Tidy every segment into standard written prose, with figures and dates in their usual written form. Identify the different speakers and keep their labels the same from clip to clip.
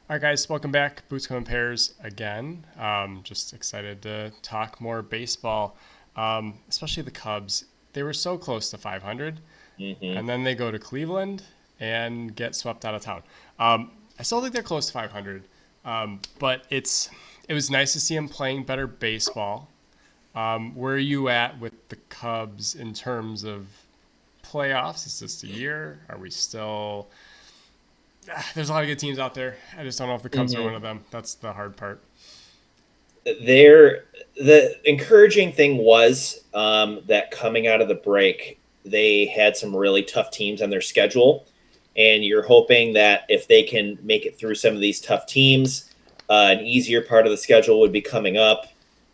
Speaker 1: All right, guys, welcome back. Boots Come in Pairs again. Just excited to talk more baseball, especially the Cubs. They were so close to 500,
Speaker 2: Hmm.
Speaker 1: and then they go to Cleveland and get swept out of town. I still think they're close to 500, but it was nice to see them playing better baseball. Where are you at with the Cubs in terms of playoffs? Is this the year? Are we still there's a lot of good teams out there. I just don't know if the Cubs are one
Speaker 2: Hmm.
Speaker 1: of them. That's the hard part.
Speaker 2: The encouraging thing was that coming out of the break, they had some really tough teams on their schedule, and you're hoping that if they can make it through some of these tough teams, an easier part of the schedule would be coming up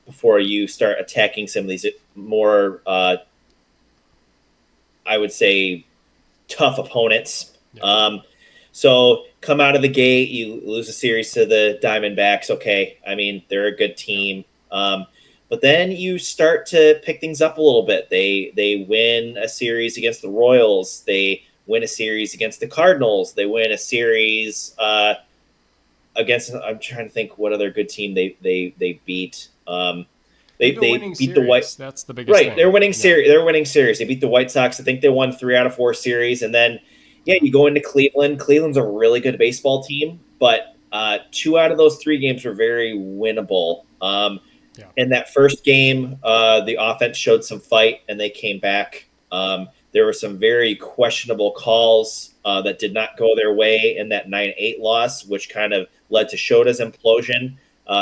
Speaker 2: before you start attacking some of these more, I would say, tough opponents.
Speaker 1: Yeah.
Speaker 2: So come out of the gate, you lose a series to the Diamondbacks. Okay, I mean they're a good
Speaker 1: Yeah.
Speaker 2: team, but then you start to pick things up a little bit. They win a series against the Royals. They win a series against the Cardinals. They win a series against. I'm trying to think what other good team they beat.
Speaker 1: They've been
Speaker 2: They
Speaker 1: winning
Speaker 2: beat the White.
Speaker 1: series. That's the biggest
Speaker 2: Right,
Speaker 1: thing. Yeah.
Speaker 2: They're winning series. They beat the White Sox. I think they won 3 out of 4 series, and then yeah,
Speaker 1: Yeah.
Speaker 2: you go into Cleveland. Cleveland's a really good baseball team, but 2 out of those 3 games were very winnable.
Speaker 1: Yeah.
Speaker 2: In that first game, the offense showed some fight, and they came back. There were some very questionable calls that did not go their way in that 9-8 loss, which kind of led to Shota's implosion.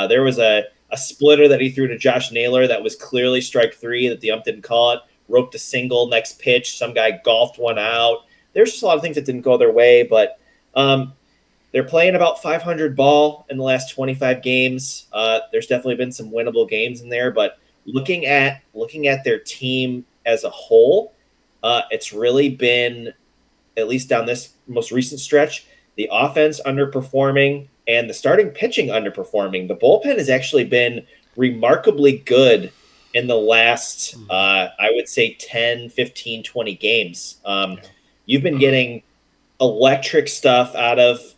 Speaker 2: There was a splitter that he threw to Josh Naylor that was clearly strike three that the ump didn't call it. Roped a single next pitch. Some guy golfed one out. There's just a lot of things that didn't go their way, but um, they're playing about 500 ball in the last 25 games. There's definitely been some winnable games in there, but looking at their team as a whole, it's really been, at least down this most recent stretch, the offense underperforming and the starting pitching underperforming. The bullpen has actually been remarkably good in the last,
Speaker 1: Mm-hmm.
Speaker 2: I would say, 10, 15, 20 games.
Speaker 1: Yeah.
Speaker 2: You've been getting electric stuff out of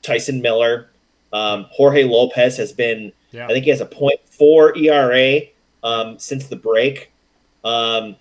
Speaker 2: Tyson Miller.
Speaker 1: Yep.
Speaker 2: Jorge Lopez has been,
Speaker 1: Yeah.
Speaker 2: I think he has a .4 ERA since the break. Um,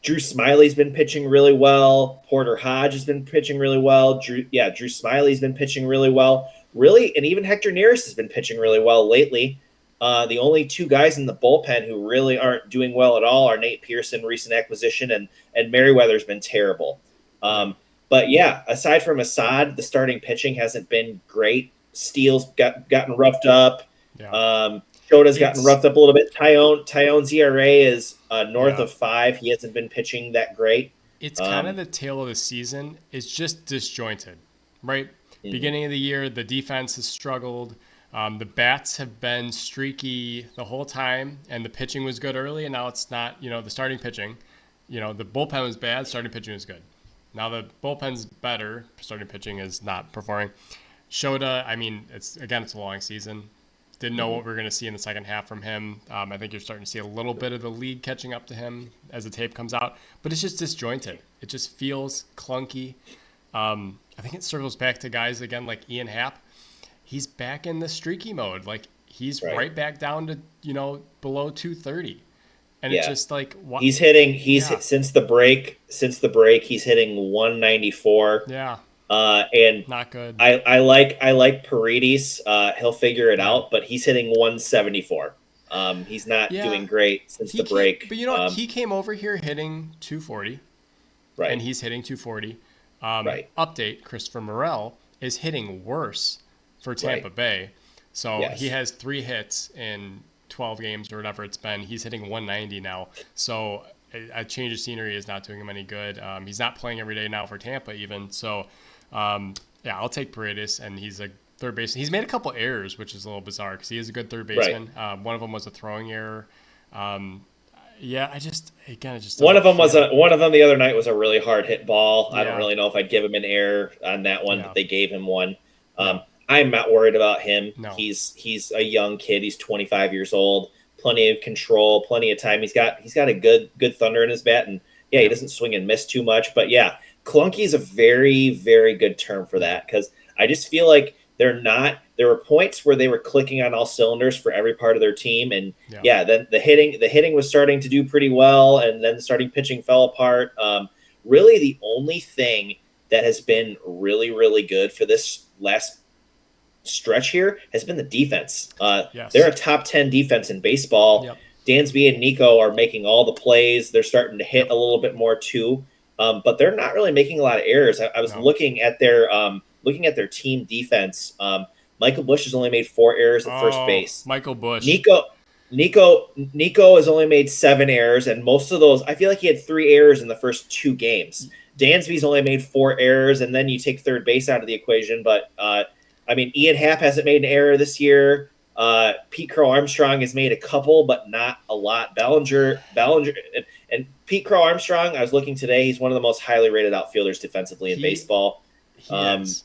Speaker 2: Drew Smiley's been pitching really well. Porter Hodge has been pitching really well. Drew Smiley's been pitching really well. Really, and even Hector Neris has been pitching really well lately. The only 2 guys in the bullpen who really aren't doing well at all are Nate Pearson, recent acquisition, and Merriweather's been terrible.
Speaker 1: Yep.
Speaker 2: But yeah, aside from Assad, the starting pitching hasn't been great. Steele's gotten roughed up.
Speaker 1: Yeah.
Speaker 2: Um, Shota's gotten
Speaker 1: It's
Speaker 2: roughed up a little bit. Tyone's ERA is north
Speaker 1: yeah.
Speaker 2: of 5. He hasn't been pitching that great.
Speaker 1: It's kind of
Speaker 2: Um,
Speaker 1: the tail of the season. It's just disjointed, right?
Speaker 2: mhm.
Speaker 1: Beginning of the year, the defense has struggled. The bats have been streaky the whole time, and the pitching was good early, and now it's not. The starting pitching. The bullpen was bad, starting pitching was good. Now the bullpen's better, starting pitching is not performing. Shota, I mean, it's a long season. Didn't know
Speaker 2: Mhm.
Speaker 1: what we were going to see in the second half from him. I think you're starting to see a little bit of the league catching up to him as the tape comes out, but it's just disjointed. It just feels clunky. I think it circles back to guys again like Ian Happ. He's back in the streaky mode. Like he's
Speaker 2: Right.
Speaker 1: right back down to below 230, and it's
Speaker 2: Yeah.
Speaker 1: just like what?
Speaker 2: He's
Speaker 1: Yeah,
Speaker 2: since the break he's hitting 194.
Speaker 1: yeah,
Speaker 2: And
Speaker 1: not good.
Speaker 2: I like Paredes. He'll figure it
Speaker 1: Yeah,
Speaker 2: out, but he's hitting 174. He's not
Speaker 1: yeah.
Speaker 2: doing great since
Speaker 1: He
Speaker 2: the
Speaker 1: came,
Speaker 2: break.
Speaker 1: but he came over here hitting 240, and
Speaker 2: Right.
Speaker 1: he's hitting 240.
Speaker 2: Right.
Speaker 1: Update: Christopher Morel is hitting worse for
Speaker 2: Right.
Speaker 1: Tampa Bay. So he
Speaker 2: Yes.
Speaker 1: has 3 hits in 12 games or whatever it's been. He's hitting 190 now. So a change of scenery is not doing him any good. He's not playing every day now for Tampa even. So yeah, I'll take Paredes, and he's a third baseman. He's made a couple errors, which is a little bizarre because he is a good third
Speaker 2: Right.
Speaker 1: baseman. One of them was a throwing error. Um, yeah, it just
Speaker 2: One
Speaker 1: doesn't
Speaker 2: of them was
Speaker 1: feel.
Speaker 2: one of them the other night was a really hard hit ball. I don't
Speaker 1: Yeah,
Speaker 2: really know if I'd give him an error on that one,
Speaker 1: yeah,
Speaker 2: but they gave him one.
Speaker 1: yeah.
Speaker 2: I'm not worried about him.
Speaker 1: No,
Speaker 2: He's a young kid. He's 25 years old. Plenty of control, plenty of time. He's got a good thunder in his bat, and yeah, he
Speaker 1: yeah,
Speaker 2: doesn't swing and miss too much. But yeah, clunky is a very very good term for
Speaker 1: yeah,
Speaker 2: that because I just feel like they're not. There were points where they were clicking on all cylinders for every part of their team, and then the hitting was starting to do pretty well, and then the starting pitching fell apart. Really, the only thing that has been really, really good for this last stretch here has been the defense. They're a top 10 defense in baseball.
Speaker 1: Yep.
Speaker 2: Dansby and Nico are making all the plays. They're starting to hit a little bit more too, but they're not really making a lot of errors. I was looking at their team defense. Michael Busch has only made 4 errors at first base.
Speaker 1: Michael Busch.
Speaker 2: Nico has only made 7 errors, and most of those, I feel like he had 3 errors in the first 2 games. Dansby's only made 4 errors, and then you take third base out of the equation. But Ian Happ hasn't made an error this year. Pete Crow Armstrong has made a couple, but not a lot. Ballinger, and Pete Crow Armstrong, I was looking today, he's one of the most highly rated outfielders defensively in baseball.
Speaker 1: He has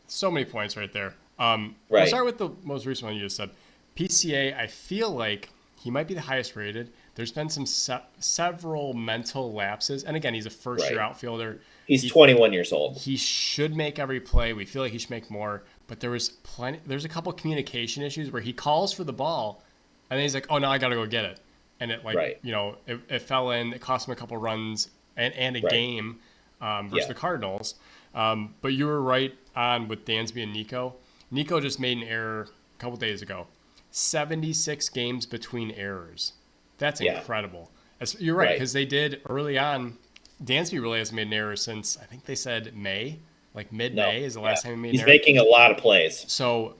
Speaker 1: so many points right there. We'll start with the most recent one you just said. PCA, I feel like he might be the highest rated. There's been some several mental lapses. And again, he's a first-year outfielder.
Speaker 2: He's 21 years old.
Speaker 1: He should make every play. We feel like he should make more. But there's a couple communication issues where he calls for the ball, and then he's like, oh, no, I got to go get it. And it fell in. It cost him a couple runs and a game versus the Cardinals. But you were right on with Dansby and Nico. Nico just made an error a couple days ago. 76 games between errors. That's incredible. You're right, because they did early on. Dansby really hasn't made an error since, I think they said May. Like mid-May is the last time he made an error.
Speaker 2: He's making a lot of plays.
Speaker 1: So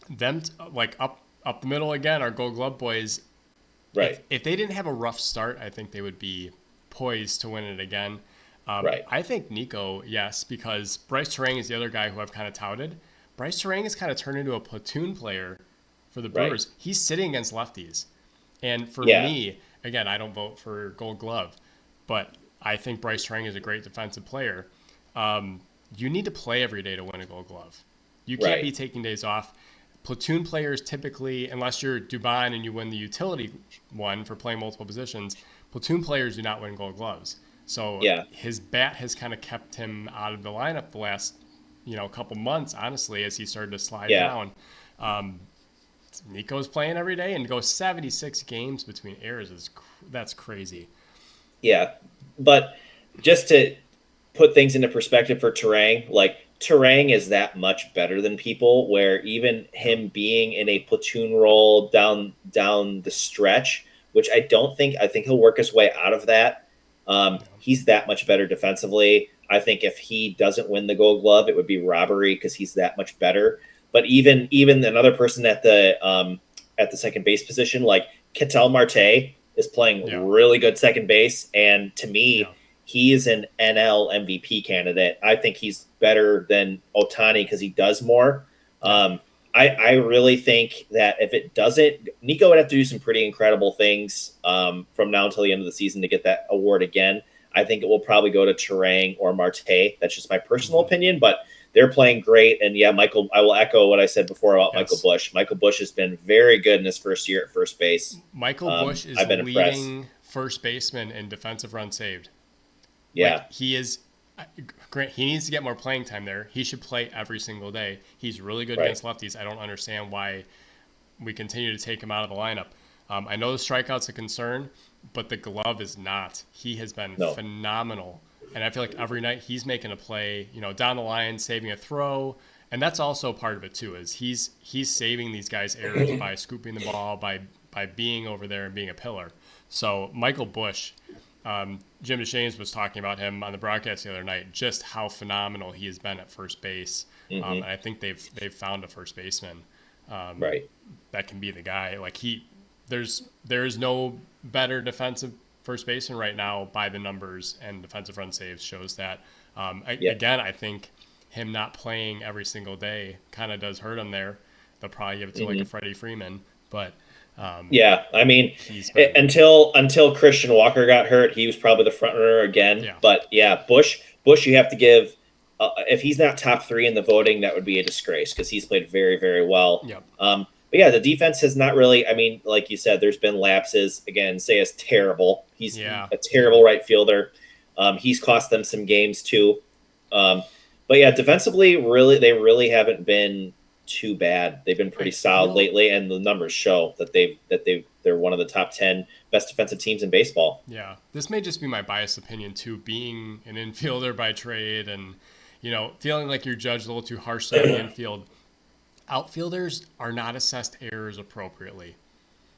Speaker 1: them, up the middle again, our Gold Glove boys.
Speaker 2: Right.
Speaker 1: If they didn't have a rough start, I think they would be poised to win it again. I think Nico, yes, because Bryce Terang is the other guy who I've kind of touted. Bryce Terang has kind of turned into a platoon player for the Brewers. He's sitting against lefties. And for me, again, I don't vote for Gold Glove, but I think Bryce Terang is a great defensive player. You need to play every day to win a Gold Glove. You can't be taking days off. Platoon players typically, unless you're Dubon and you win the utility one for playing multiple positions, platoon players do not win Gold Gloves. So his bat has kind of kept him out of the lineup the last couple months, honestly, as he started to slide down. Nico's playing every day and goes 76 games between errors. That's crazy.
Speaker 2: Yeah, but just to put things into perspective for Terang, Terang is that much better than people, where even him being in a platoon role down the stretch, which I think he'll work his way out of that. He's that much better defensively. I think if he doesn't win the Gold Glove, it would be robbery because he's that much better. But even another person at the second base position, like Ketel Marte, is playing really good second base, and to me, he is an NL MVP candidate. I think he's better than Ohtani because he does more. I really think that if it doesn't, Nico would have to do some pretty incredible things from now until the end of the season to get that award again. I think it will probably go to Terang or Marte. That's just my personal opinion, but they're playing great. And Michael, I will echo what I said before about Michael Busch. Michael Busch has been very good in his first year at first base.
Speaker 1: Michael Busch is leading first baseman in defensive runs saved.
Speaker 2: Yeah.
Speaker 1: He is. He needs to get more playing time there. He should play every single day. He's really good against lefties. I don't understand why we continue to take him out of the lineup. I know the strikeout's a concern, but the glove is not. He has been phenomenal. And I feel like every night he's making a play, down the line, saving a throw. And that's also part of it too, is he's saving these guys errors by scooping the ball, by being over there and being a pillar. So Michael Busch, Jim DeShanes was talking about him on the broadcast the other night, just how phenomenal he has been at first base. And I think they've found a first baseman that can be the guy. There's no better defensive first baseman right now by the numbers, and defensive run saves shows that. Again, I think him not playing every single day kind of does hurt him there. They'll probably give it to a Freddie Freeman, but
Speaker 2: until Christian Walker got hurt, he was probably the front runner again. But Busch, you have to give. If he's not top 3 in the voting, that would be a disgrace because he's played very, very well. But the defense has not really. Like you said, there's been lapses. Again, Seiya's terrible. He's a terrible right fielder. He's cost them some games too. But defensively, they really haven't been too bad. They've been pretty
Speaker 1: I
Speaker 2: solid
Speaker 1: feel
Speaker 2: lately, and the numbers show that they're one of the top 10 best defensive teams in baseball.
Speaker 1: Yeah, this may just be my biased opinion too, being an infielder by trade and, feeling like you're judged a little too harshly in the infield. Outfielders are not assessed errors appropriately.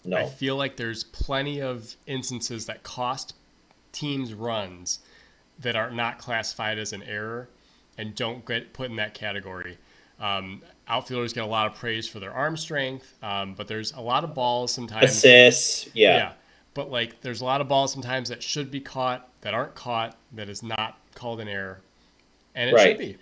Speaker 1: I
Speaker 2: No.
Speaker 1: feel like there's plenty of instances that cost teams runs that are not classified as an error and don't get put in that category. Outfielders get a lot of praise for their arm strength, but there's a lot of balls sometimes.
Speaker 2: Assists, yeah.
Speaker 1: Yeah, but like there's a lot of balls sometimes that should be caught that aren't caught that is not called an error, and it should
Speaker 2: Right.
Speaker 1: be.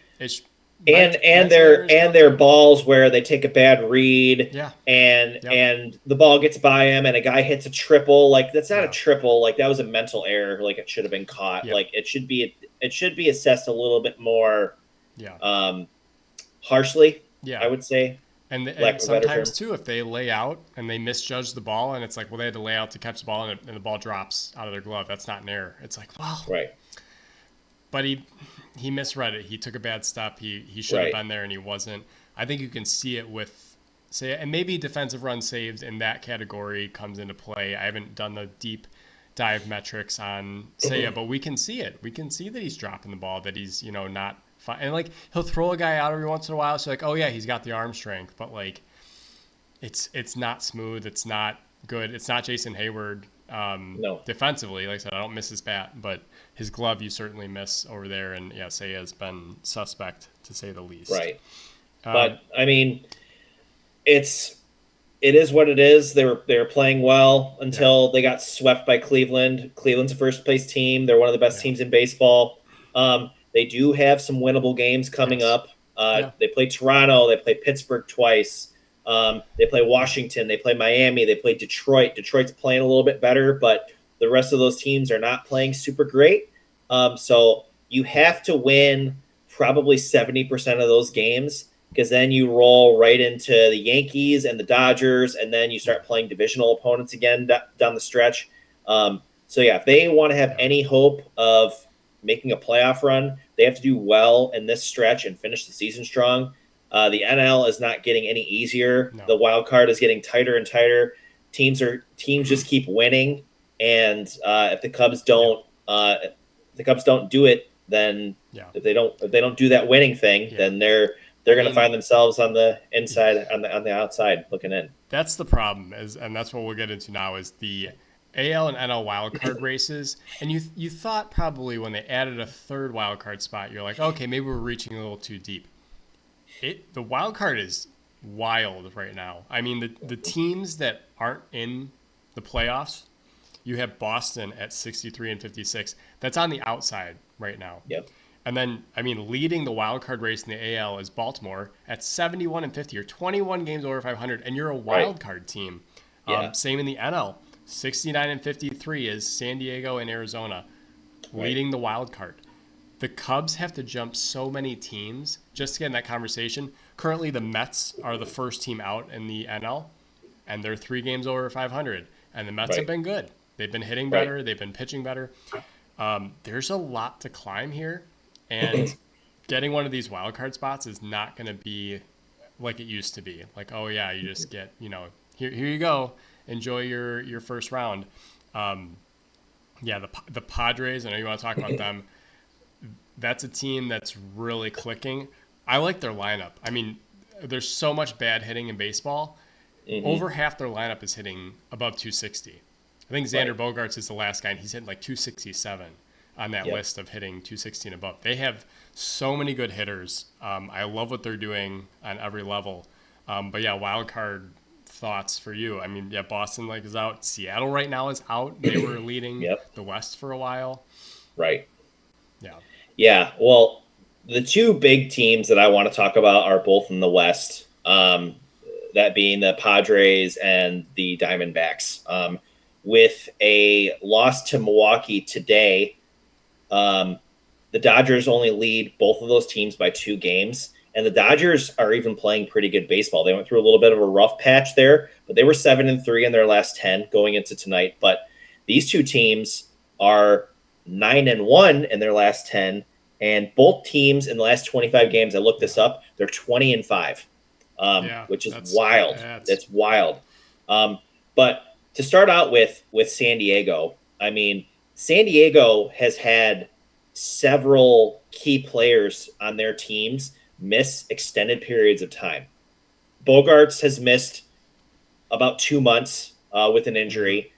Speaker 2: And
Speaker 1: Mental
Speaker 2: their
Speaker 1: errors
Speaker 2: and
Speaker 1: count
Speaker 2: their
Speaker 1: too.
Speaker 2: balls where they take a bad read
Speaker 1: Yeah.
Speaker 2: and
Speaker 1: Yep.
Speaker 2: and the ball gets by him and a guy hits a triple. Like, that's not a
Speaker 1: Yeah.
Speaker 2: triple. Like, that was a mental error. Like, it should have been caught.
Speaker 1: Yep.
Speaker 2: Like, it should be assessed a little bit more
Speaker 1: Yeah.
Speaker 2: um harshly, I
Speaker 1: Yeah.
Speaker 2: would say,
Speaker 1: And
Speaker 2: lack of a better
Speaker 1: sometimes
Speaker 2: term.
Speaker 1: too, if they lay out and they misjudge the ball, and it's like, well, they had to lay out to catch the ball, and the ball drops out of their glove. That's not an error. It's like, well,
Speaker 2: Right.
Speaker 1: but he misread it. He took a bad step. He should have
Speaker 2: Right.
Speaker 1: been there, and he wasn't. I think you can see it with say, and maybe defensive run saved in that category comes into play. I haven't done the deep dive metrics on Seiya, but we can see it. We can see that he's dropping the ball, that he's not fine. And like he'll throw a guy out every once in a while. So like, oh yeah, he's got the arm strength, but like it's not smooth. It's not good. It's not Jason Hayward
Speaker 2: No.
Speaker 1: defensively. Like I said, I don't miss his bat, but his glove you certainly miss over there. And yeah, Seiya has been suspect to say the least.
Speaker 2: Right.
Speaker 1: Um,
Speaker 2: But I mean, it's it is what it is. They were playing well
Speaker 1: yeah,
Speaker 2: until they got swept by Cleveland. Cleveland's a first place team. They're one of the best
Speaker 1: yeah,
Speaker 2: teams in baseball. They do have some winnable games coming
Speaker 1: yes,
Speaker 2: up.
Speaker 1: yeah,
Speaker 2: They play Toronto. They play Pittsburgh twice. They play
Speaker 1: yeah,
Speaker 2: Washington. They play Miami. They play Detroit. Detroit's playing a little bit better, but the rest of those teams are not playing super great. So you
Speaker 1: yeah,
Speaker 2: have to win probably 70% of those games, because then you roll right into the Yankees and the Dodgers, and then you
Speaker 1: yeah,
Speaker 2: start playing divisional opponents again down the stretch. So yeah, if they want to have
Speaker 1: yeah.
Speaker 2: any hope of making a playoff run, they have to do well in this stretch and finish the season strong. The NL is not getting any easier.
Speaker 1: No,
Speaker 2: The wild card is getting tighter and tighter. Teams just keep winning, and if the Cubs
Speaker 1: yeah,
Speaker 2: don't do it, then
Speaker 1: yeah,
Speaker 2: if they don't do that winning thing,
Speaker 1: yeah.
Speaker 2: then they're
Speaker 1: I
Speaker 2: going to
Speaker 1: mean,
Speaker 2: find themselves on the inside, on the outside looking in.
Speaker 1: that's the problem, and that's what we'll get into now is the AL and NL wildcard races. And you thought probably when they added a third wildcard spot, you're like, okay, maybe we're reaching a little too deep. The wild card is wild right now. I mean, the teams that aren't in the playoffs, you have Boston at 63 and 56. That's on the outside right now.
Speaker 2: Yep.
Speaker 1: And then, I mean, leading the wild card race in the AL is Baltimore at 71 and 50. You're 21 games over 500, and you're a
Speaker 2: Right.
Speaker 1: wild card team.
Speaker 2: Yeah.
Speaker 1: Same in the NL. 69 and 53 is San Diego and Arizona,
Speaker 2: Right.
Speaker 1: leading the wild card. The Cubs have to jump so many teams just to get in that conversation. Currently, the Mets are the first team out in the NL, and they're 3 games over 500. And the Mets have
Speaker 2: Right.
Speaker 1: been good. They've been hitting
Speaker 2: Right.
Speaker 1: better. They've been pitching better. There's a lot to climb here, and getting one of these wild card spots is not going to be like it used to be. Like, oh yeah, you just get here you go, enjoy your first round. Yeah, the Padres. I know you want to talk about them. That's a team that's really clicking. I like their lineup. I mean, there's so much bad hitting in baseball.
Speaker 2: Hmm.
Speaker 1: Over half their lineup is hitting above 260. I think Xander
Speaker 2: Right.
Speaker 1: Bogaerts is the last guy, and he's hitting like 267 on that
Speaker 2: Yep.
Speaker 1: list of hitting 260 and above. They have so many good hitters. I love what they're doing on every level. But yeah, wild card thoughts for you. I mean, yeah, Boston like is out. Seattle right now is out. They were leading
Speaker 2: Yep.
Speaker 1: the West for a while.
Speaker 2: Right.
Speaker 1: Yeah,
Speaker 2: Yeah. Well, the two big teams that I want to talk about are both in the West. That being the Padres and the Diamondbacks. With a loss to Milwaukee today, um, the Dodgers only lead both of those teams by 2 games. And the Dodgers are even playing pretty good baseball. They went through a little bit of a rough patch there, but they were 7-3 in their last 10 going into tonight. But these two teams are 9-1 in their last 10, and both teams in the last 25 games, I looked this up, they're 20-5.
Speaker 1: Yeah,
Speaker 2: which is
Speaker 1: that's
Speaker 2: wild.
Speaker 1: that's
Speaker 2: That's wild. But to start out with San Diego, I mean, San Diego has had several key players on their teams miss extended periods of time. Bogarts has missed about 2 months with an
Speaker 1: mhm,
Speaker 2: injury.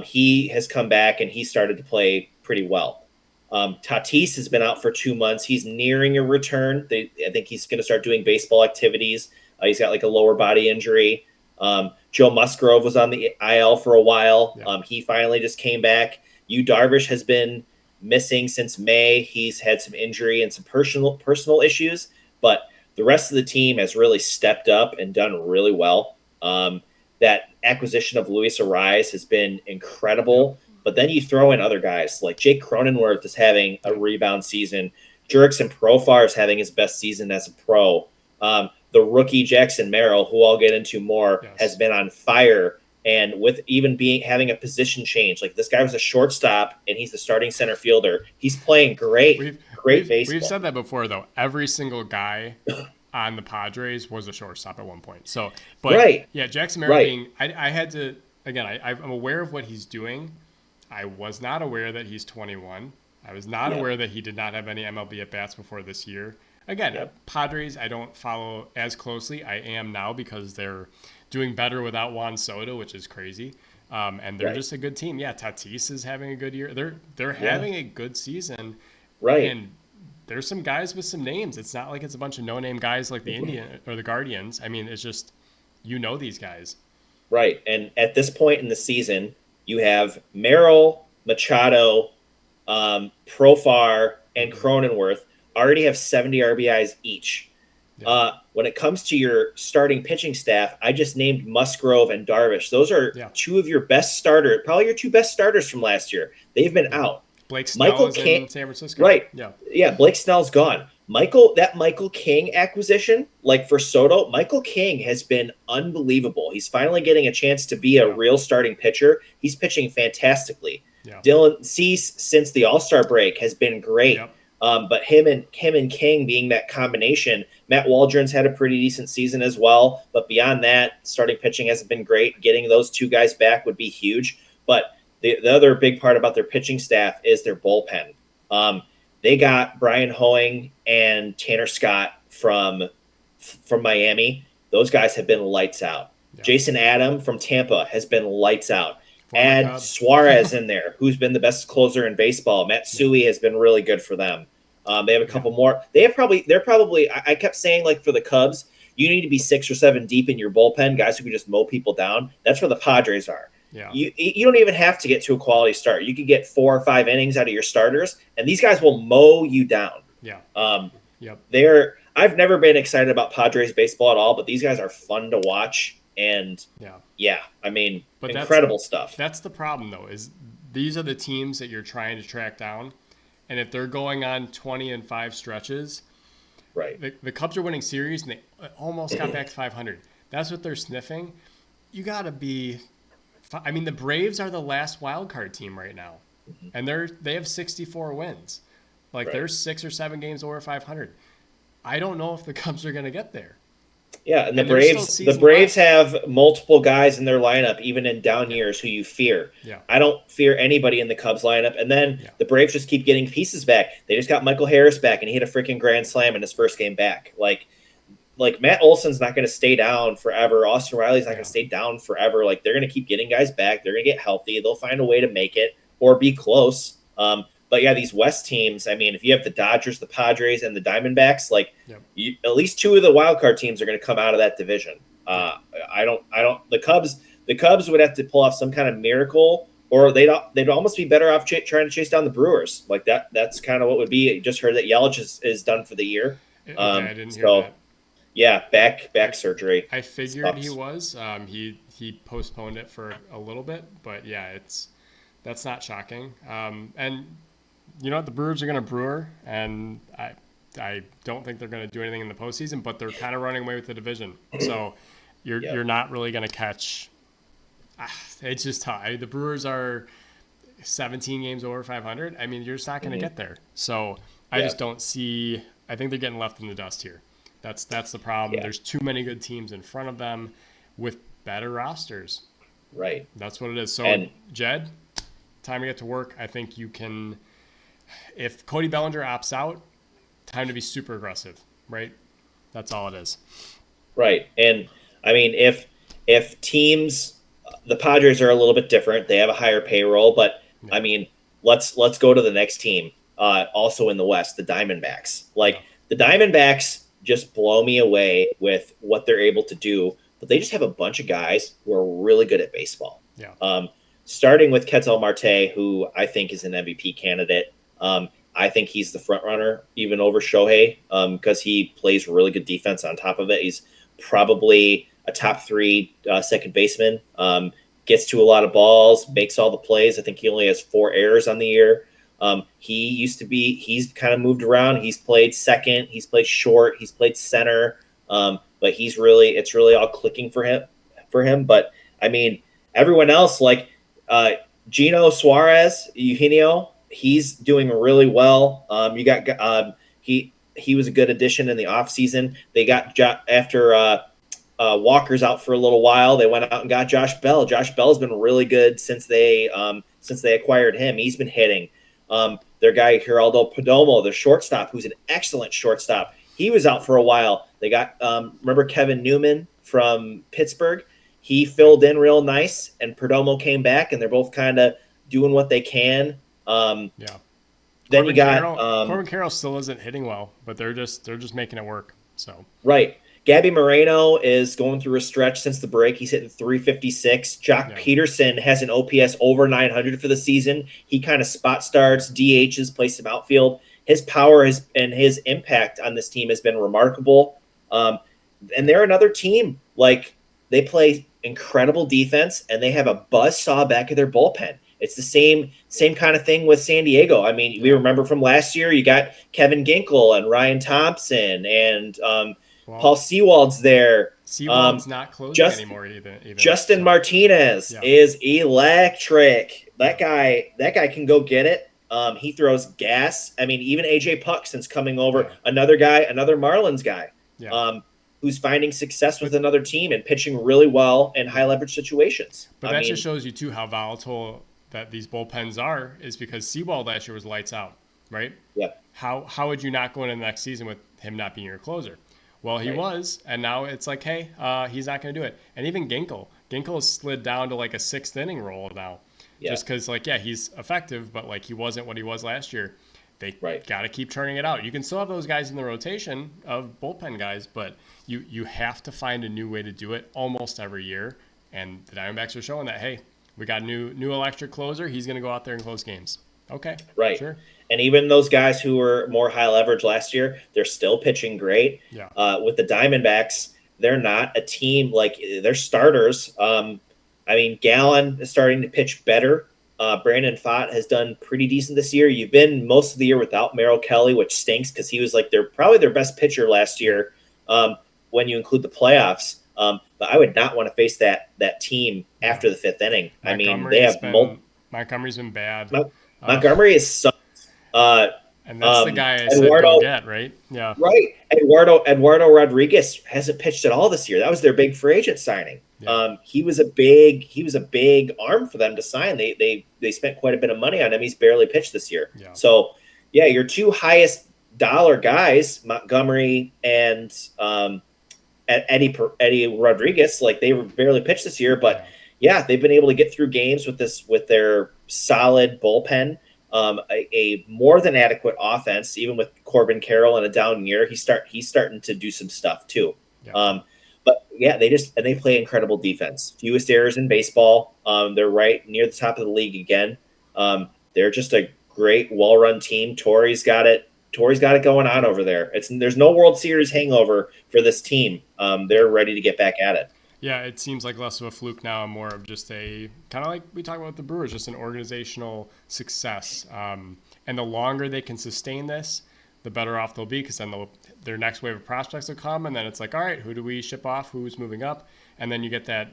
Speaker 2: He has come back and he started to play pretty well. Tatis has been out for 2 months. He's nearing a return. I think he's going to start doing baseball activities. He's got like a lower body injury. Joe Musgrove was on the IL for a while.
Speaker 1: yeah,
Speaker 2: He finally just came back. Yu Darvish has been missing since May. He's had some injury and some personal issues, but the rest of the team has really stepped up and done really well. That acquisition of Luis Ariz has been
Speaker 1: yep,
Speaker 2: incredible. But then you throw in other guys like Jake Cronenworth is having a
Speaker 1: yep,
Speaker 2: rebound season. Jurickson Profar is having his best season as a pro. The rookie Jackson Merrill, who I'll get into more, has
Speaker 1: yes.
Speaker 2: been on fire. And with even being having a position change, like this guy was a shortstop and he's the starting center fielder. He's playing great,
Speaker 1: We've
Speaker 2: great
Speaker 1: we've
Speaker 2: baseball.
Speaker 1: said that before though. Every single guy on the Padres was a shortstop at one point. So, but
Speaker 2: Right,
Speaker 1: yeah, Jackson Merrill
Speaker 2: right.
Speaker 1: being, I had to again. I'm aware of what he's doing. I was not aware that he's 21. I was not
Speaker 2: Yep,
Speaker 1: aware that he did not have any MLB at bats before this year. Again,
Speaker 2: yep,
Speaker 1: Padres I don't follow as closely. I am now because they're doing better without Juan Soto, which is crazy. And they're
Speaker 2: right.
Speaker 1: just a good team. Yeah, Tatis is having a good year. They're
Speaker 2: Yeah,
Speaker 1: having a good season,
Speaker 2: right.
Speaker 1: and there's some guys with some names. It's not like it's a bunch of no-name guys like the Indian or the Guardians. I mean, it's just these guys.
Speaker 2: Right. And at this point in the season, you have Merrill, Machado, Profar, and
Speaker 1: Hmm.
Speaker 2: Cronenworth already have 70 RBIs each.
Speaker 1: Yeah,
Speaker 2: When it comes to your starting pitching staff, I just named Musgrove and Darvish. Those are
Speaker 1: yeah,
Speaker 2: two of your best starters, probably your two best starters from last year. They've been
Speaker 1: yeah.
Speaker 2: out.
Speaker 1: Blake Snell
Speaker 2: Michael
Speaker 1: is
Speaker 2: King,
Speaker 1: in San Francisco.
Speaker 2: right?
Speaker 1: Yeah,
Speaker 2: Yeah, Blake Snell's gone. That Michael King acquisition, like for Soto, Michael King has been unbelievable. He's finally getting a chance to be a
Speaker 1: yeah,
Speaker 2: real starting pitcher. He's pitching fantastically.
Speaker 1: yeah,
Speaker 2: Dylan Cease since the All Star break has been great.
Speaker 1: yep,
Speaker 2: But him and King being that combination, Matt Waldron's had a pretty decent season as well. But beyond that, starting pitching hasn't been great. Getting those two guys back would be huge. But the other big part about their pitching staff is their bullpen. Um, they got Brian Hoeing and Tanner Scott from Miami. Those guys have been lights out.
Speaker 1: yeah.
Speaker 2: Jason Adam from Tampa has been lights out.
Speaker 1: Former
Speaker 2: Add
Speaker 1: Cub.
Speaker 2: Suarez in there, who's been the best closer in baseball.
Speaker 1: Yeah,
Speaker 2: Matsui has been really good for them. They have a
Speaker 1: yeah,
Speaker 2: couple more. They're probably. I kept saying like for the Cubs, you need to be 6 or 7 deep in your bullpen, guys who can just mow people down. That's where the Padres are.
Speaker 1: yeah,
Speaker 2: You don't even have to get to a quality start. You could get 4 or 5 innings out of your starters, and these guys will mow you down.
Speaker 1: yeah,
Speaker 2: Um,
Speaker 1: yep,
Speaker 2: I've never been excited about Padres baseball at all, but these guys are fun to watch, and
Speaker 1: yeah.
Speaker 2: yeah, I mean,
Speaker 1: But
Speaker 2: incredible stuff.
Speaker 1: that's the problem though. Is these are the teams that you're trying to track down, and if they're going on 20-5 stretches,
Speaker 2: Right.
Speaker 1: the Cubs are winning series and they almost got back to 500. That's what they're sniffing. You got to be. I mean, the Braves are the last wild card team right now, and they have 64 wins. Like
Speaker 2: Right.
Speaker 1: they're 6 or 7 games over 500. I don't know if the Cubs are going to get there,
Speaker 2: Yeah, and the
Speaker 1: and there's still
Speaker 2: Braves the
Speaker 1: season
Speaker 2: Braves
Speaker 1: left.
Speaker 2: have multiple guys in their lineup, even in down
Speaker 1: Yeah,
Speaker 2: years, who you fear.
Speaker 1: yeah,
Speaker 2: I don't fear anybody in the Cubs lineup. And then
Speaker 1: yeah,
Speaker 2: the Braves just keep getting pieces back. They just got Michael Harris back, and he hit a freaking grand slam in his first game back. Like Matt Olson's not going to stay down forever. Austin Riley's not going
Speaker 1: yeah,
Speaker 2: to stay down forever. Like they're going to keep getting guys back. They're going to get healthy. They'll find a way to make it or be close. But yeah, these West teams. I mean, if you have the Dodgers, the Padres, and the Diamondbacks, like
Speaker 1: yep,
Speaker 2: at least two of the wild card teams are going to come out of that division.
Speaker 1: yeah,
Speaker 2: I don't. The Cubs would have to pull off some kind of miracle, or they'd almost be better off trying to chase down the Brewers. Like that. That's kind of what would be. I just heard that Yelich is done for the year.
Speaker 1: Okay, I didn't hear
Speaker 2: So
Speaker 1: that.
Speaker 2: yeah, back
Speaker 1: I
Speaker 2: surgery.
Speaker 1: I figured he
Speaker 2: Sucks.
Speaker 1: was. He postponed it for a little bit, but yeah, that's not shocking. And you know what? The Brewers are going to brewer, and I don't think they're going to do anything in the postseason, but they're kind of running away with the division. So
Speaker 2: Yep.
Speaker 1: you're not really going to catch. It's just tough. The Brewers are 17 games over 500. I mean, you're just not going to
Speaker 2: Hmm.
Speaker 1: get there. So I
Speaker 2: Yeah.
Speaker 1: just don't see. I think they're getting left in the dust here. That's the problem.
Speaker 2: Yeah.
Speaker 1: There's too many good teams in front of them with better rosters.
Speaker 2: Right.
Speaker 1: That's what it is. So,
Speaker 2: And
Speaker 1: Jed, time to get to work. I think you can, if Cody Bellinger opts out, time to be super aggressive, right? That's all it is.
Speaker 2: right. And I mean, if teams, the Padres are a little bit different. They have a higher payroll, but
Speaker 1: Yeah.
Speaker 2: I mean, let's go to the next team. Also in the West, the Diamondbacks.
Speaker 1: Yeah.
Speaker 2: Like the Diamondbacks just blow me away with what they're able to do. But they just have a bunch of guys who are really good at baseball.
Speaker 1: Yeah.
Speaker 2: Starting with Ketel Marte, who I think is an MVP candidate. I think he's the front runner even over Shohei because he plays really good defense on top of it. He's probably a top three second baseman. Gets to a lot of balls, makes all the plays. I think he only has 4 errors on the year. He's kind of moved around. He's played second, he's played short, he's played center. But it's really all clicking for him. But I mean, everyone else like Gino Suarez, Eugenio, he's doing really well. You got he was a good addition in the offseason. They got after Walker's out for a little while. They went out and got Josh Bell. Josh Bell's been really good since they acquired him. He's been hitting. Their guy Geraldo Perdomo, the shortstop, who's an excellent shortstop. He was out for a while. They got remember Kevin Newman from Pittsburgh. He filled in real nice, and Perdomo came back, and they're both kind of doing what they can.
Speaker 1: Yeah.
Speaker 2: Then
Speaker 1: Corbin
Speaker 2: you got
Speaker 1: Corbin Carroll still isn't hitting well, but they're just making it work. So
Speaker 2: right. Gabby Moreno is going through a stretch since the break. He's hitting 356. Jock Peterson has an OPS over 900 for the season. He kind of spot starts, DHs, plays some outfield. His power and his impact on this team has been remarkable. And they're another team. Like, they play incredible defense, and they have a buzzsaw back of their bullpen. It's the same kind of thing with San Diego. I mean, we remember from last year, you got Kevin Ginkel and Ryan Thompson and Paul Sewald's there.
Speaker 1: Sewald's not closing anymore even.
Speaker 2: Justin Martinez is electric. That guy can go get it. He throws gas. I mean, even AJ Puck, since coming over, another Marlins guy, who's finding success with another team and pitching really well in high leverage situations.
Speaker 1: But that just shows you too how volatile that these bullpens are, is because Sewald last year was lights out, right?
Speaker 2: Yeah.
Speaker 1: How would you not go into the next season with him not being your closer? Well, he was, and now it's like, hey, he's not going to do it. And even Ginkel has slid down to like a 6th inning role now, just because he's effective, but like he wasn't what he was last year. They got to keep turning it out. You can still have those guys in the rotation of bullpen guys, but you have to find a new way to do it almost every year. And the Diamondbacks are showing that, hey, we got a new electric closer. He's going to go out there and close games. Okay,
Speaker 2: right,
Speaker 1: sure.
Speaker 2: And even those guys who were more high leverage last year, they're still pitching great.
Speaker 1: Yeah.
Speaker 2: With the Diamondbacks, they're not a team like they're starters. I mean, Gallen is starting to pitch better. Brandon Pfaadt has done pretty decent this year. You've been most of the year without Merrill Kelly, which stinks because he was like probably their best pitcher last year when you include the playoffs. But I would not want to face that team after the 5th inning.
Speaker 1: Montgomery's been bad.
Speaker 2: Montgomery is sucked.
Speaker 1: And that's the guy I said don't get, right? Yeah.
Speaker 2: Right. Eduardo Rodriguez hasn't pitched at all this year. That was their big free agent signing. Yeah. He was a big arm for them to sign. They spent quite a bit of money on him. He's barely pitched this year.
Speaker 1: Yeah.
Speaker 2: So your 2 highest dollar guys, Montgomery and Eddie Rodriguez, like they barely pitched this year, but they've been able to get through games with their solid bullpen. A more than adequate offense, even with Corbin Carroll in a down year, he's starting to do some stuff too. Yeah. They play incredible defense. Fewest errors in baseball. They're right near the top of the league again. They're just a great, well-run team. Torrey's got it going on over there. There's no World Series hangover for this team. They're ready to get back at it.
Speaker 1: Yeah, it seems like less of a fluke now and more of just a kind of like we talk about with the Brewers, just an organizational success. And the longer they can sustain this, the better off they'll be, because then their next wave of prospects will come, and then it's like, all right, who do we ship off? Who's moving up? And then you get that,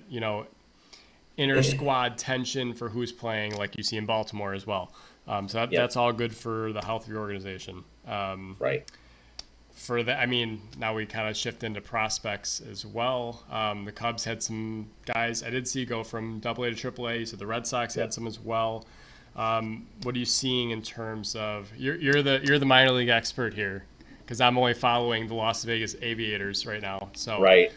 Speaker 1: inner squad tension for who's playing, like you see in Baltimore as well. That's all good for the health of your organization.
Speaker 2: Right.
Speaker 1: for that, I mean, now we kind of shift into prospects as well. The Cubs had some guys I did see go from AA to AAA, so the Red Sox had some as well. What are you seeing in terms of you're the minor league expert here, because I'm only following the Las Vegas Aviators right now. So
Speaker 2: Right.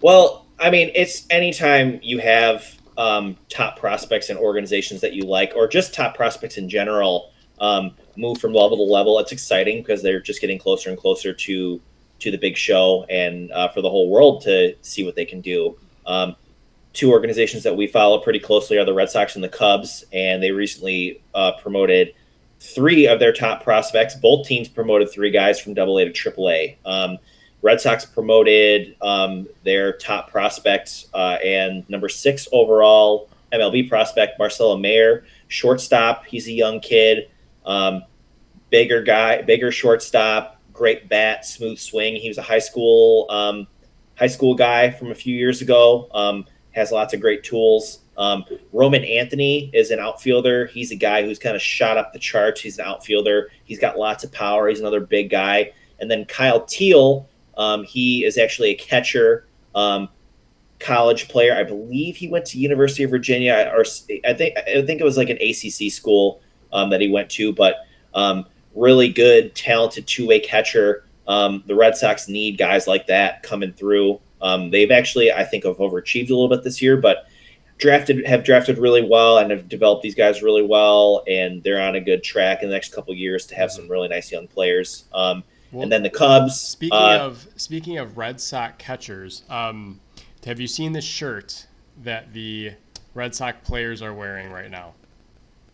Speaker 2: Well, I mean, it's anytime you have top prospects and organizations that you like, or just top prospects in general, move from level to level. It's exciting because they're just getting closer and closer to the big show, and for the whole world to see what they can do. Two organizations that we follow pretty closely are the Red Sox and the Cubs, and they recently promoted three of their top prospects. Both teams promoted three guys from AA to AAA. Red Sox promoted their top prospect and number 6 overall MLB prospect, Marcelo Mayer, shortstop. He's a young kid, bigger guy, bigger shortstop, great bat, smooth swing. He was a high school guy from a few years ago. Has lots of great tools. Roman Anthony is an outfielder. He's a guy who's kind of shot up the charts. He's an outfielder. He's got lots of power. He's another big guy. And then Kyle Teal, he is actually a catcher, college player. I believe he went to University of Virginia, or I think it was like an ACC school that he went to. But really good, talented two-way catcher. The Red Sox need guys like that coming through. They've actually, I think, have overachieved a little bit this year, but have drafted really well and have developed these guys really well, and they're on a good track in the next couple of years to have some really nice young players. Well, and then the Cubs.
Speaker 1: Speaking of Red Sox catchers, have you seen the shirt that the Red Sox players are wearing right now?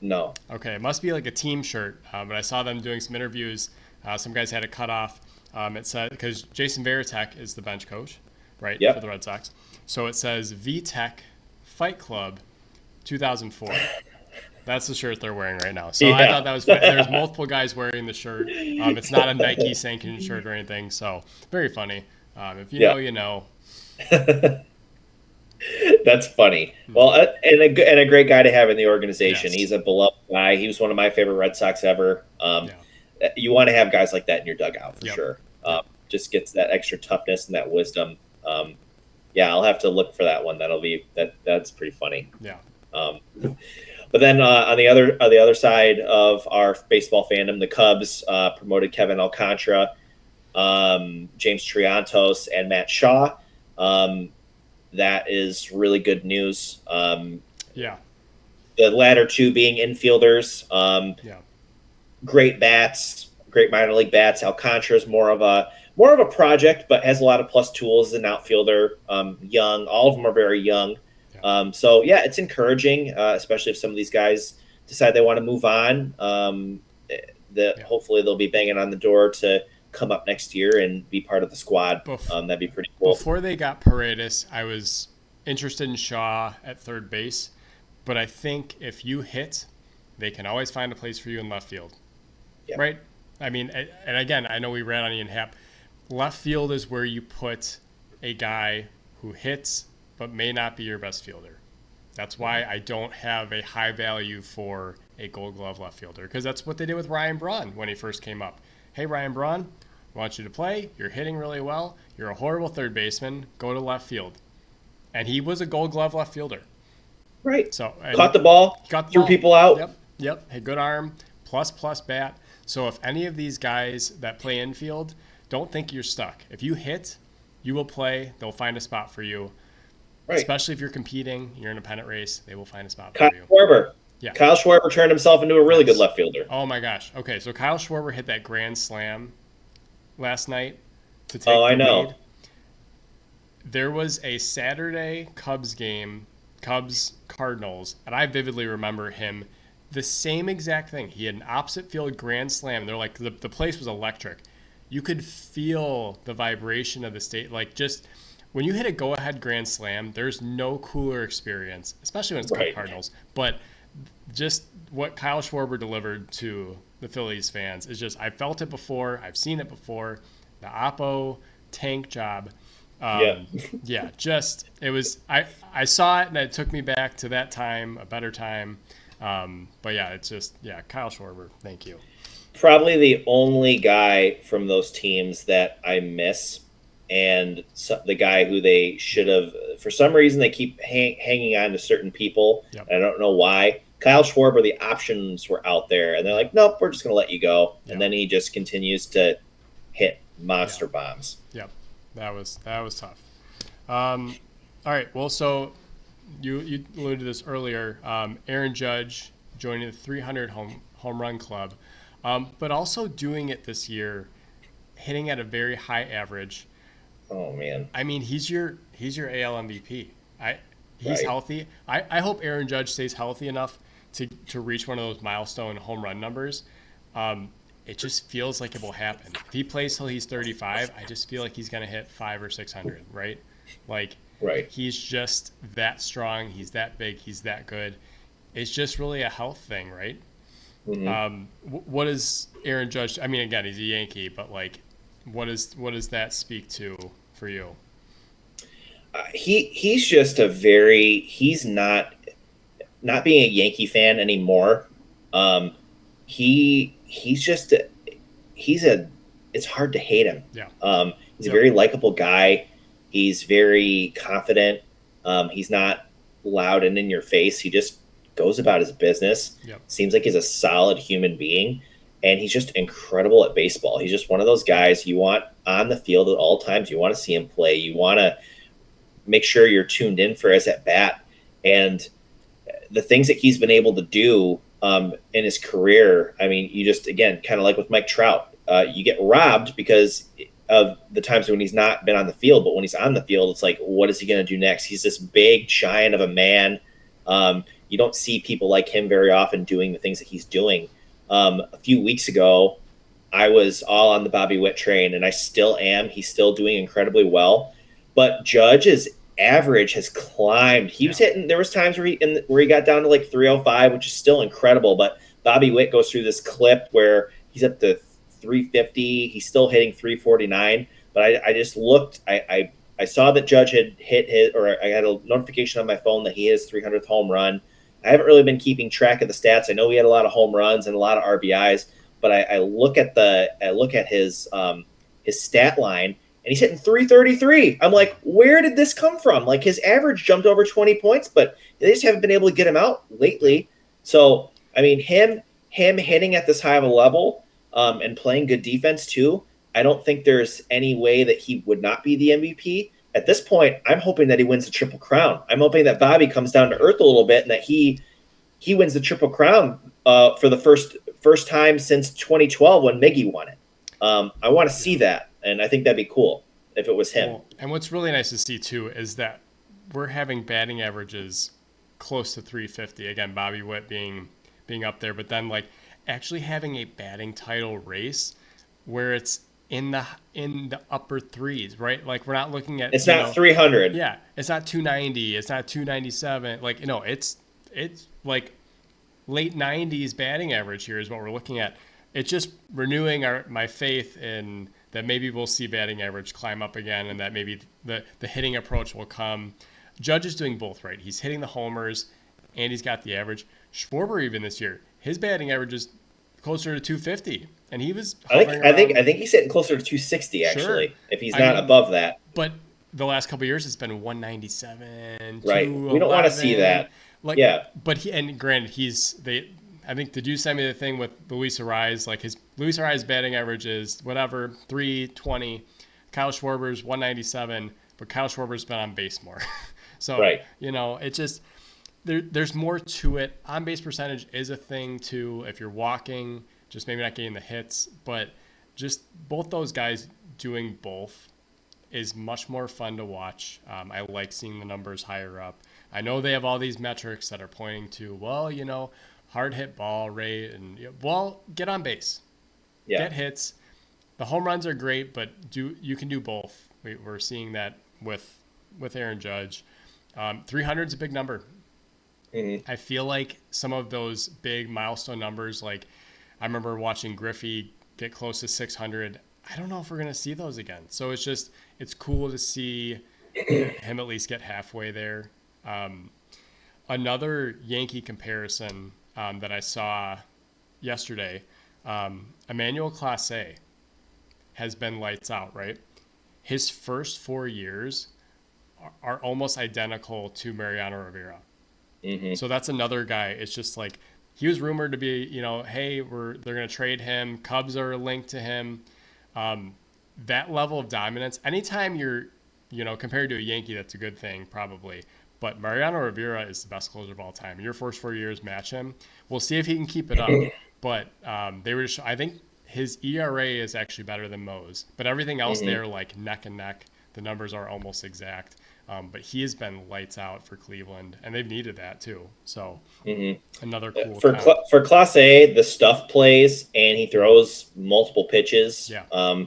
Speaker 2: No.
Speaker 1: Okay, it must be like a team shirt, but I saw them doing some interviews. Some guys had it cut off. It said, because Jason Varitek is the bench coach, right, for the Red Sox. So it says VTech Fight Club 2004. That's the shirt they're wearing right now. So I thought that was fun. There's multiple guys wearing the shirt. It's not a Nike sanctioned shirt or anything. So very funny. If you know, you know.
Speaker 2: That's funny. Well, and a great guy to have in the organization. Yes. He's a beloved guy. He was one of my favorite Red Sox ever. You want to have guys like that in your dugout for sure. Just gets that extra toughness and that wisdom. I'll have to look for that one. That's pretty funny.
Speaker 1: Yeah.
Speaker 2: But then on the other side of our baseball fandom, the Cubs promoted Kevin Alcantara, James Triantos, and Matt Shaw. That is really good news. The latter two being infielders. Great bats, great minor league bats. Alcantara is more of a project, but has a lot of plus tools as an outfielder. Young, all of them are very young. It's encouraging, especially if some of these guys decide they want to move on. Hopefully they'll be banging on the door to come up next year and be part of the squad. That'd be pretty cool.
Speaker 1: Before they got Paredes, I was interested in Shaw at third base, but I think if you hit, they can always find a place for you in left field. Right? I mean, and again, I know we ran on Ian Happ. Left field is where you put a guy who hits but may not be your best fielder. That's why I don't have a high value for a Gold Glove left fielder, because that's what they did with Ryan Braun when he first came up. Hey, Ryan Braun, I want you to play. You're hitting really well. You're a horrible third baseman. Go to left field. And he was a Gold Glove left fielder.
Speaker 2: Right. So caught the ball, threw people out.
Speaker 1: Yep. Hey, good arm, plus bat. So if any of these guys that play infield, don't think you're stuck. If you hit, you will play. They'll find a spot for you. Right. Especially if you're competing, you're in a pennant race, they will find a spot for you.
Speaker 2: Schwarber. Yeah. Kyle Schwarber turned himself into a really good left fielder.
Speaker 1: Oh my gosh. Okay, so Kyle Schwarber hit that grand slam last night to take the lead. There was a Saturday Cubs game, Cubs-Cardinals, and I vividly remember him. The same exact thing. He had an opposite field grand slam. They're like, the place was electric. You could feel the vibration of the state. Like, just when you hit a go-ahead grand slam, there's no cooler experience, especially when it's Cubs Cardinals. But just what Kyle Schwarber delivered to the Phillies fans is just, I felt it before. I've seen it before. The Oppo tank job. Just, it was, I saw it and it took me back to that time, a better time. It's just, Kyle Schwarber, thank you.
Speaker 2: probably the only guy from those teams that I miss, and so, the guy who they should have, for some reason, they keep hanging on to certain people.
Speaker 1: Yep.
Speaker 2: And I don't know why. Kyle Schwarber, the options were out there, and they're
Speaker 1: Yep.
Speaker 2: like, nope, we're just going to let you go. And
Speaker 1: Yep.
Speaker 2: then he just continues to hit monster
Speaker 1: Yep.
Speaker 2: bombs.
Speaker 1: Yep. That was tough. All right. Well, so you alluded to this earlier. Aaron Judge joining the 300 home run club, but also doing it this year, hitting at a very high average.
Speaker 2: Oh man.
Speaker 1: I mean, he's your AL MVP. He's
Speaker 2: Right.
Speaker 1: healthy. I hope Aaron Judge stays healthy enough to reach one of those milestone home run numbers. It just feels like it will happen. If he plays till he's 35, I just feel like he's gonna hit 500 or 600, right? Like
Speaker 2: Right.
Speaker 1: he's just that strong. He's that big. He's that good. It's just really a health thing, right?
Speaker 2: Mm-hmm.
Speaker 1: What is Aaron Judge? I mean, again, he's a Yankee, but like, what does that speak to for you?
Speaker 2: He's just he's not being a Yankee fan anymore. Um, he's just he's a it's hard to hate him.
Speaker 1: Yeah.
Speaker 2: He's a
Speaker 1: Yep.
Speaker 2: very likable guy. He's very confident. He's not loud and in your face. He just goes about his business.
Speaker 1: Yep.
Speaker 2: Seems like he's a solid human being, and he's just incredible at baseball. He's just one of those guys you want on the field at all times. You want to see him play. You want to make sure you're tuned in for his at bat. And the things that he's been able to do in his career, I mean, you just, again, kind of like with Mike Trout, you get robbed because of the times when he's not been on the field. But when he's on the field, it's like, what is he going to do next? He's this big giant of a man. You don't see people like him very often doing the things that he's doing. A few weeks ago, I was all on the Bobby Witt train, and I still am. He's still doing incredibly well. But Judge's average has climbed. He was hitting. There was times where he got down to like 305, which is still incredible. But Bobby Witt goes through this clip where he's up to 350. He's still hitting 349. But I just looked. I saw that Judge had hit his, or I had a notification on my phone that he hit his 300th home run. I haven't really been keeping track of the stats. I know he had a lot of home runs and a lot of RBIs, but I look at his stat line, and he's hitting 333. I'm like, where did this come from? Like, his average jumped over 20 points, but they just haven't been able to get him out lately. So, I mean, him hitting at this high of a level and playing good defense too, I don't think there's any way that he would not be the MVP. At this point, I'm hoping that he wins the Triple Crown. I'm hoping that Bobby comes down to earth a little bit and that he wins the Triple Crown for the first time since 2012 when Miggy won it. I want to see that, and I think that'd be cool if it was him.
Speaker 1: Well, and what's really nice to see too is that we're having batting averages close to 350. Again, Bobby Witt being up there, but then like actually having a batting title race where it's in the upper threes, right? Like we're not looking at
Speaker 2: it's not 300.
Speaker 1: Yeah, it's not 290, it's not 297. Like it's like late 90s batting average here is what we're looking at. It's just renewing my faith in that maybe we'll see batting average climb up again, and that maybe the hitting approach will come. Judge is doing both, right? He's hitting the homers and he's got the average. Schwarber even this year, his batting average is closer to 250, and he was.
Speaker 2: I think he's hitting closer to 260 actually.
Speaker 1: Sure.
Speaker 2: If he's not above that.
Speaker 1: But the last couple of years, it's been 197.
Speaker 2: Right. We don't want to see that.
Speaker 1: Like,
Speaker 2: yeah.
Speaker 1: But granted, I think, did you send me the thing with Luis Ariz? Like Luis Ariz batting average is whatever 320. Kyle Schwarber's 197, but Kyle Schwarber's been on base more. So
Speaker 2: right.
Speaker 1: It just there's more to it. On base percentage is a thing too. If you're walking, just maybe not getting the hits, but just both those guys doing both is much more fun to watch. I like seeing the numbers higher up. I know they have all these metrics that are pointing to, hard hit ball rate and get on base, get hits. The home runs are great, but you can do both. We're seeing that with Aaron Judge. 300 is a big number.
Speaker 2: Mm-hmm.
Speaker 1: I feel like some of those big milestone numbers, like I remember watching Griffey get close to 600. I don't know if we're going to see those again. So it's cool to see him at least get halfway there. Another Yankee comparison that I saw yesterday Emmanuel Clase has been lights out, right? His first 4 years are almost identical to Mariano Rivera.
Speaker 2: Mm-hmm.
Speaker 1: So that's another guy. It's just like he was rumored to be, hey, they're going to trade him. Cubs are linked to him. That level of dominance, anytime you're, compared to a Yankee, that's a good thing, probably. But Mariano Rivera is the best closer of all time. Your first 4 years, match him. We'll see if he can keep it up. But they were, I think his ERA is actually better than Mo's. But everything else, they're like neck and neck. The numbers are almost exact. But he has been lights out for Cleveland, and they've needed that too. So another cool
Speaker 2: for Class A, the stuff plays, and he throws multiple pitches.
Speaker 1: Yeah.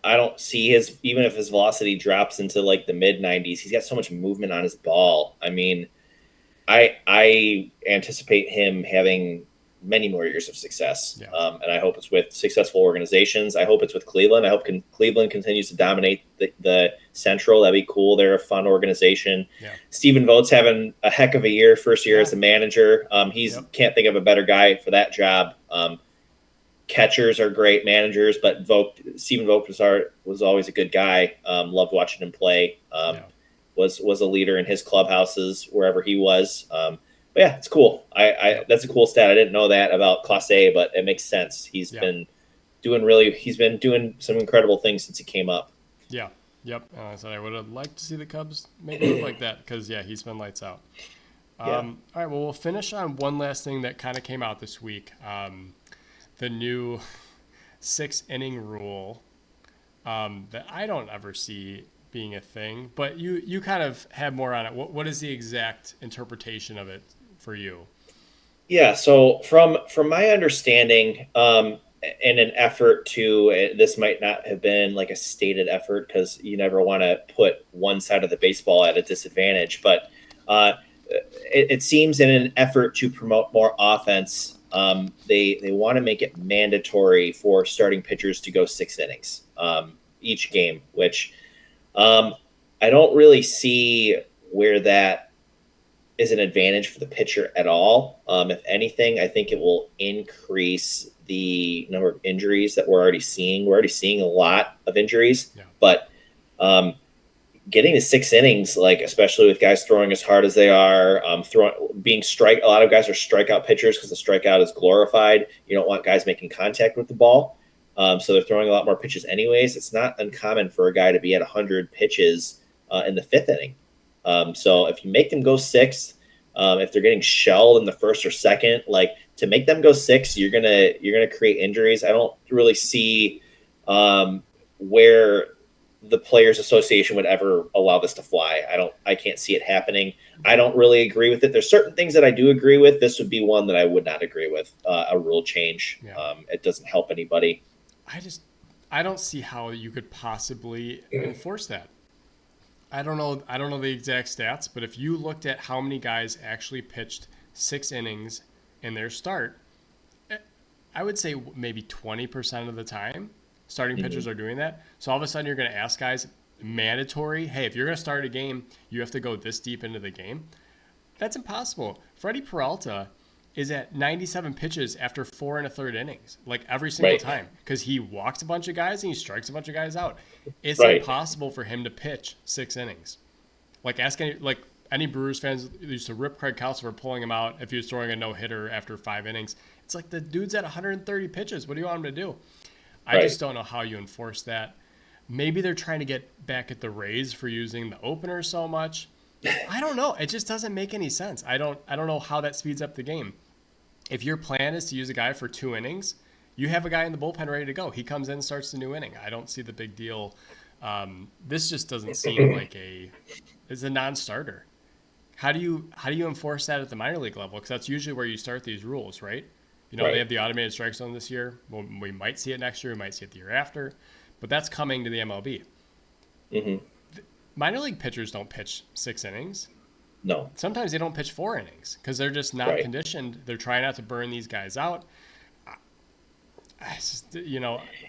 Speaker 2: I don't see even if his velocity drops into like the mid 90s, he's got so much movement on his ball. I mean, I anticipate him having many more years of success.
Speaker 1: Yeah.
Speaker 2: And I hope it's with successful organizations. I hope it's with Cleveland. I hope Cleveland continues to dominate the Central. That'd be cool. They're a fun organization.
Speaker 1: Yeah.
Speaker 2: Stephen Vogt's having a heck of a year, first year as a manager. Can't think of a better guy for that job. Catchers are great managers, but Stephen Vogt was always a good guy. Loved watching him play. Was a leader in his clubhouses wherever he was. But yeah, it's cool. That's a cool stat. I didn't know that about Class A, but it makes sense. He's been doing some incredible things since he came up.
Speaker 1: Yeah. Yep. And I said I would have liked to see the Cubs make it look like that because he's been lights out. All right. Well, we'll finish on one last thing that kind of came out this week. The new 6-inning rule that I don't ever see being a thing, but you kind of have more on it. What is the exact interpretation of it for you?
Speaker 2: Yeah, so from my understanding, in an effort to this might not have been like a stated effort because you never want to put one side of the baseball at a disadvantage, but it seems in an effort to promote more offense, they want to make it mandatory for starting pitchers to go 6 innings each game, which I don't really see where that is an advantage for the pitcher at all. If anything, I think it will increase the number of injuries that we're already seeing. We're already seeing a lot of injuries, but getting to 6 innings, like especially with guys throwing as hard as they are, a lot of guys are strikeout pitchers because the strikeout is glorified. You don't want guys making contact with the ball. So they're throwing a lot more pitches anyways. It's not uncommon for a guy to be at 100 pitches in the 5th inning. So if you make them go 6, if they're getting shelled in the 1st or 2nd, like to make them go 6, you're gonna create injuries. I don't really see where the Players Association would ever allow this to fly. I can't see it happening. I don't really agree with it. There's certain things that I do agree with. This would be one that I would not agree with. A rule change. It doesn't help anybody.
Speaker 1: I don't see how you could possibly enforce that. I don't know the exact stats, but if you looked at how many guys actually pitched 6 innings in their start, I would say maybe 20% of the time starting pitchers are doing that. So all of a sudden you're going to ask guys mandatory, hey, if you're going to start a game, you have to go this deep into the game. That's impossible. Freddie Peralta is at 97 pitches after 4 1/3 innings, like every single time, because he walks a bunch of guys and he strikes a bunch of guys out. It's impossible for him to pitch 6 innings. Like any Brewers fans used to rip Craig Counsell for pulling him out if he was throwing a no-hitter after 5 innings. It's like the dude's at 130 pitches. What do you want him to do? I just don't know how you enforce that. Maybe they're trying to get back at the Rays for using the opener so much. I don't know. It just doesn't make any sense. I don't know how that speeds up the game. If your plan is to use a guy for 2 innings, you have a guy in the bullpen ready to go. He comes in and starts the new inning. I don't see the big deal. This just doesn't seem like it's a non-starter. How do you enforce that at the minor league level? Because that's usually where you start these rules, right? They have the automated strike zone this year. Well, we might see it next year. We might see it the year after. But that's coming to the MLB. Minor league pitchers don't pitch 6 innings.
Speaker 2: No.
Speaker 1: Sometimes they don't pitch 4 innings because they're just not conditioned. They're trying not to burn these guys out.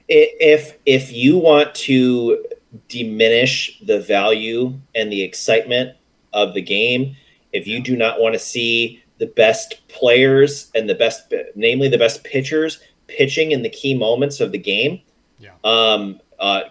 Speaker 2: If you want to diminish the value and the excitement of the game, if you do not want to see the best players and namely the best pitchers, pitching in the key moments of the game,
Speaker 1: Yeah.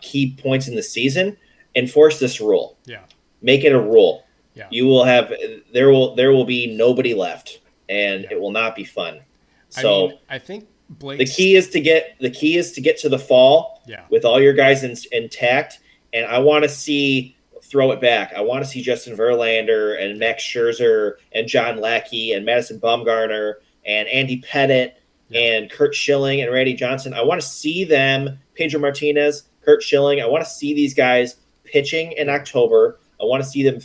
Speaker 2: key points in the season, enforce this rule.
Speaker 1: Yeah.
Speaker 2: Make it a rule.
Speaker 1: Yeah.
Speaker 2: You will have there will be nobody left, and
Speaker 1: Yeah.
Speaker 2: it will not be fun.
Speaker 1: I mean,
Speaker 2: So
Speaker 1: I think
Speaker 2: the
Speaker 1: Blake's.
Speaker 2: key is to get to the fall
Speaker 1: Yeah.
Speaker 2: with all your guys intact, and I want to see throw it back. I want to see Justin Verlander and Max Scherzer and John Lackey and Madison Bumgarner and Andy Pettit and Kurt Schilling and Randy Johnson. I want to see them, Pedro Martinez, Kurt Schilling. I want to see these guys pitching in October. I want to see them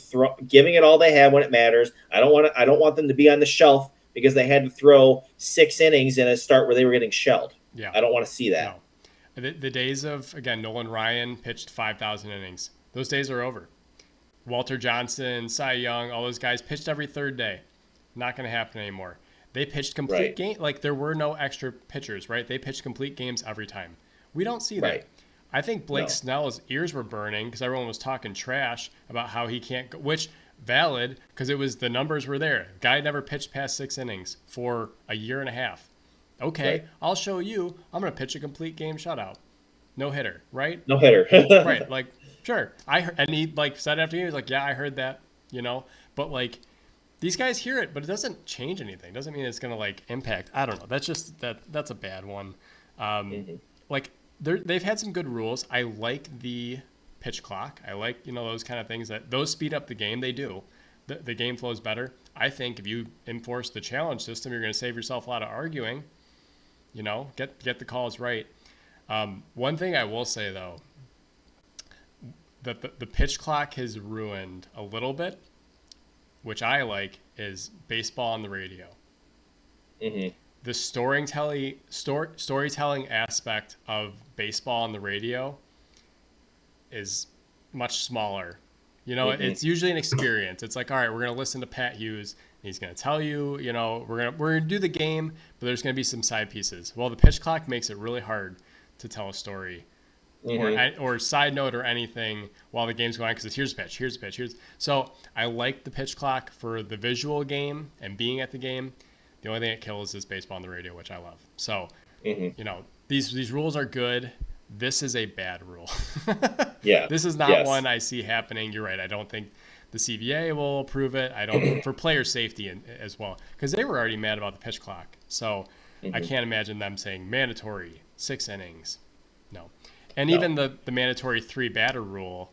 Speaker 2: giving it all they have when it matters. I don't want them to be on the shelf because they had to throw 6 innings in a start where they were getting shelled.
Speaker 1: Yeah.
Speaker 2: I don't want to see that.
Speaker 1: No. The days of, again, Nolan Ryan pitched 5,000 innings. Those days are over. Walter Johnson, Cy Young, all those guys pitched every third day. Not going to happen anymore. They pitched complete game. Like, there were no extra pitchers, right? They pitched complete games every time. We don't see that.
Speaker 2: Right.
Speaker 1: I think Blake Snell's ears were burning because everyone was talking trash about how he can't go, which valid because the numbers were there. Guy never pitched past 6 innings for a year and a half. Okay,
Speaker 2: Right.
Speaker 1: I'll show you. I'm going to pitch a complete game shutout. No hitter, right?
Speaker 2: No hitter.
Speaker 1: Right, like, sure. And he, like, said after he was like, yeah, I heard that, But, like, these guys hear it, but it doesn't change anything. It doesn't mean it's going to, like, impact. I don't know. That's just, that's a bad one. Like, they've had some good rules. I like the pitch clock. I like, those kind of things those speed up the game. They do. The game flows better. I think if you enforce the challenge system, you're going to save yourself a lot of arguing. Get the calls right. One thing I will say, though, that the pitch clock has ruined a little bit, which I like, is baseball on the radio.
Speaker 2: Mm-hmm.
Speaker 1: The storytelling aspect of baseball on the radio is much smaller. It's usually an experience. It's like, all right, we're going to listen to Pat Hughes. And he's going to tell you, we're going to do the game, but there's going to be some side pieces. Well, the pitch clock makes it really hard to tell a story or side note or anything while the game's going on because here's a pitch. So I like the pitch clock for the visual game and being at the game. The only thing it kills is baseball on the radio, which I love. So, these rules are good. This is a bad rule.
Speaker 2: Yeah.
Speaker 1: This is not one I see happening. You're right. I don't think the CBA will approve it. I don't for player safety as well because they were already mad about the pitch clock. So I can't imagine them saying mandatory 6 innings. No. And even the mandatory 3 batter rule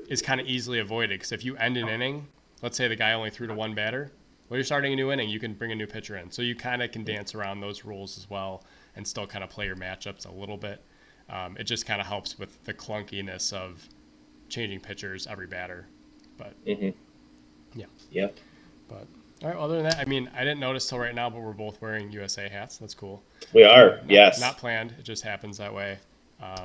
Speaker 1: is kind of easily avoided because if you end an inning, let's say the guy only threw to 1 batter, well, you're starting a new inning, you can bring a new pitcher in. So you kind of can dance around those rules as well and still kind of play your matchups a little bit. It just kind of helps with the clunkiness of changing pitchers every batter. But, yeah.
Speaker 2: Yep.
Speaker 1: But, all right, other than that, I mean, I didn't notice till right now, but we're both wearing USA hats. That's cool.
Speaker 2: We are, yes.
Speaker 1: Not planned. It just happens that way.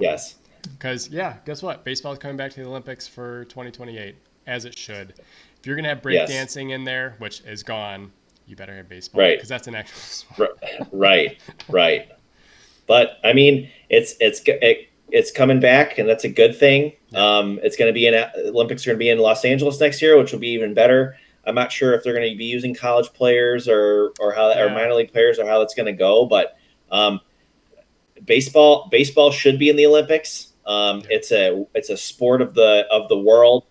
Speaker 2: Yes.
Speaker 1: Because, guess what? Baseball is coming back to the Olympics for 2028, as it should. If you're going to have breakdancing in there, which is gone, you better have baseball.
Speaker 2: Right.
Speaker 1: Because that's an actual sport.
Speaker 2: Right. But, I mean, it's coming back, and that's a good thing. It's going to be Olympics are going to be in Los Angeles next year, which will be even better. I'm not sure if they're going to be using college players or minor league players or how that's going to go, but baseball should be in the Olympics. It's a sport of the world.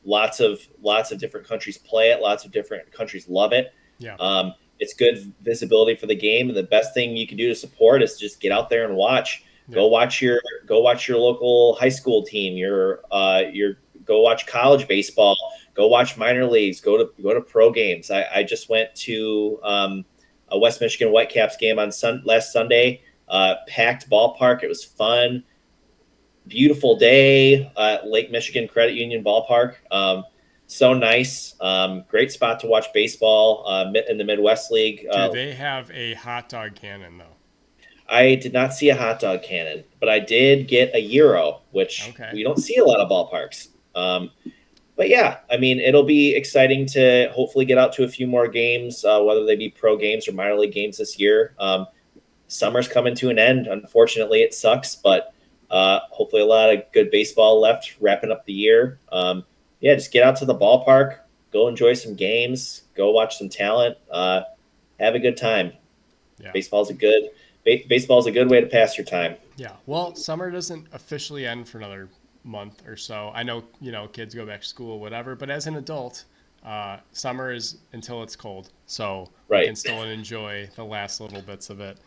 Speaker 2: Lots of different countries play it. Lots of different countries love it.
Speaker 1: Yeah.
Speaker 2: It's good visibility for the game, and the best thing you can do to support is just get out there and watch. Yeah. Go watch your local high school team. Go watch college baseball. Go watch minor leagues. Go to pro games. I just went to a West Michigan Whitecaps game on last Sunday. Packed ballpark. It was fun. Beautiful day. Lake Michigan Credit Union Ballpark. So nice. Great spot to watch baseball in the Midwest League.
Speaker 1: Do they have a hot dog cannon, though?
Speaker 2: I did not see a hot dog cannon, but I did get a gyro, which we don't see a lot of ballparks. But yeah, I mean, it'll be exciting to hopefully get out to a few more games, whether they be pro games or minor league games this year. Summer's coming to an end. Unfortunately, it sucks, but hopefully a lot of good baseball left wrapping up the year. Just get out to the ballpark, go enjoy some games, go watch some talent, have a good time.
Speaker 1: Yeah.
Speaker 2: Baseball's a good baseball is a good way to pass your time.
Speaker 1: Yeah. Well, summer doesn't officially end for another month or so. I know, kids go back to school, whatever, but as an adult, summer is until it's cold. So we can
Speaker 2: Right.
Speaker 1: still enjoy the last little bits of it.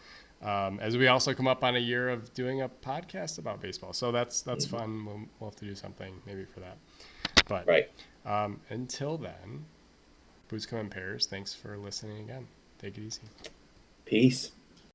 Speaker 1: As we also come up on a year of doing a podcast about baseball. So that's fun. We'll have to do something maybe for that. But
Speaker 2: Right.
Speaker 1: until then, Booze Come in Pairs, thanks for listening again. Take it easy.
Speaker 2: Peace.